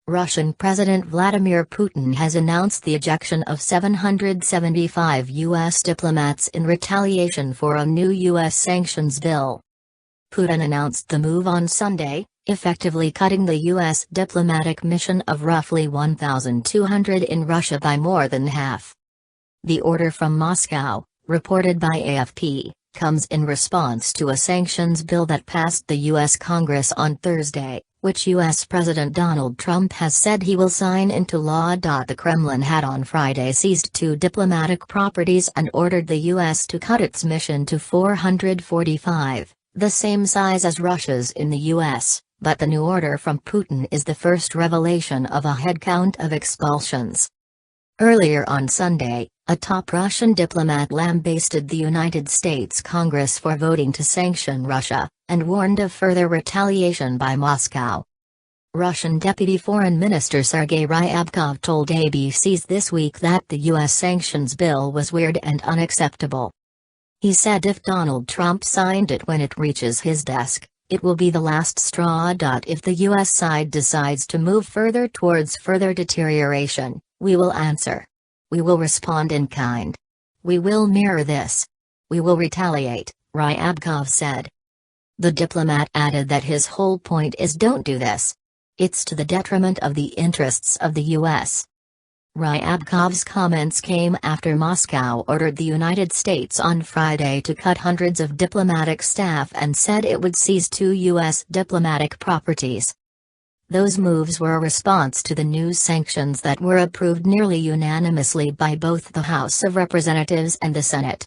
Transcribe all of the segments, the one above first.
Russian President Vladimir Putin has announced the ejection of 775 U.S. diplomats in retaliation for a new U.S. sanctions bill. Putin announced the move on Sunday, effectively cutting the U.S. diplomatic mission of roughly 1,200 in Russia by more than half. The order from Moscow, reported by AFP, comes in response to a sanctions bill that passed the U.S. Congress on Thursday, which U.S. President Donald Trump has said he will sign into law. The Kremlin had on Friday seized 2 diplomatic properties and ordered the U.S. to cut its mission to 445, the same size as Russia's in the U.S., but the new order from Putin is the first revelation of a headcount of expulsions. Earlier on Sunday, a top Russian diplomat lambasted the United States Congress for voting to sanction Russia, and warned of further retaliation by Moscow. Russian Deputy Foreign Minister Sergei Ryabkov told ABC's This Week that the U.S. sanctions bill was weird and unacceptable. He said if Donald Trump signed it when it reaches his desk, it will be the last straw. If the U.S. side decides to move further towards further deterioration, we will answer. We will respond in kind. We will mirror this. We will retaliate, Ryabkov said. The diplomat added that his whole point is don't do this. It's to the detriment of the interests of the U.S. Ryabkov's comments came after Moscow ordered the United States on Friday to cut hundreds of diplomatic staff and said it would seize 2 U.S. diplomatic properties. Those moves were a response to the new sanctions that were approved nearly unanimously by both the House of Representatives and the Senate.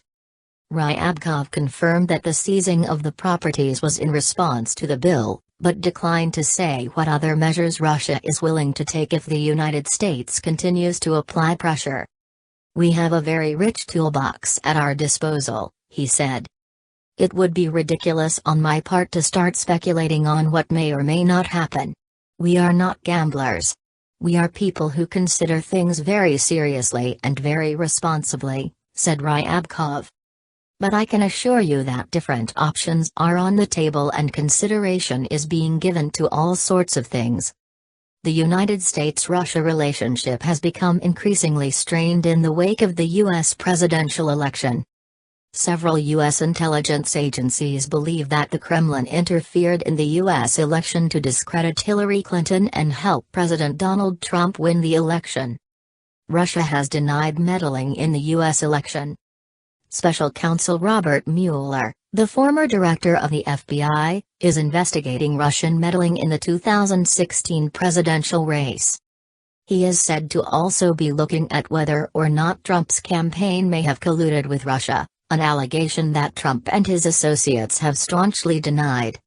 Ryabkov confirmed that the seizing of the properties was in response to the bill, but declined to say what other measures Russia is willing to take if the United States continues to apply pressure. We have a very rich toolbox at our disposal, he said. It would be ridiculous on my part to start speculating on what may or may not happen. We are not gamblers. We are people who consider things very seriously and very responsibly, said Ryabkov. But I can assure you that different options are on the table and consideration is being given to all sorts of things. The United States-Russia relationship has become increasingly strained in the wake of the U.S. presidential election. Several U.S. intelligence agencies believe that the Kremlin interfered in the U.S. election to discredit Hillary Clinton and help President Donald Trump win the election. Russia has denied meddling in the U.S. election. Special Counsel Robert Mueller, the former director of the FBI, is investigating Russian meddling in the 2016 presidential race. He is said to also be looking at whether or not Trump's campaign may have colluded with Russia, an allegation that Trump and his associates have staunchly denied.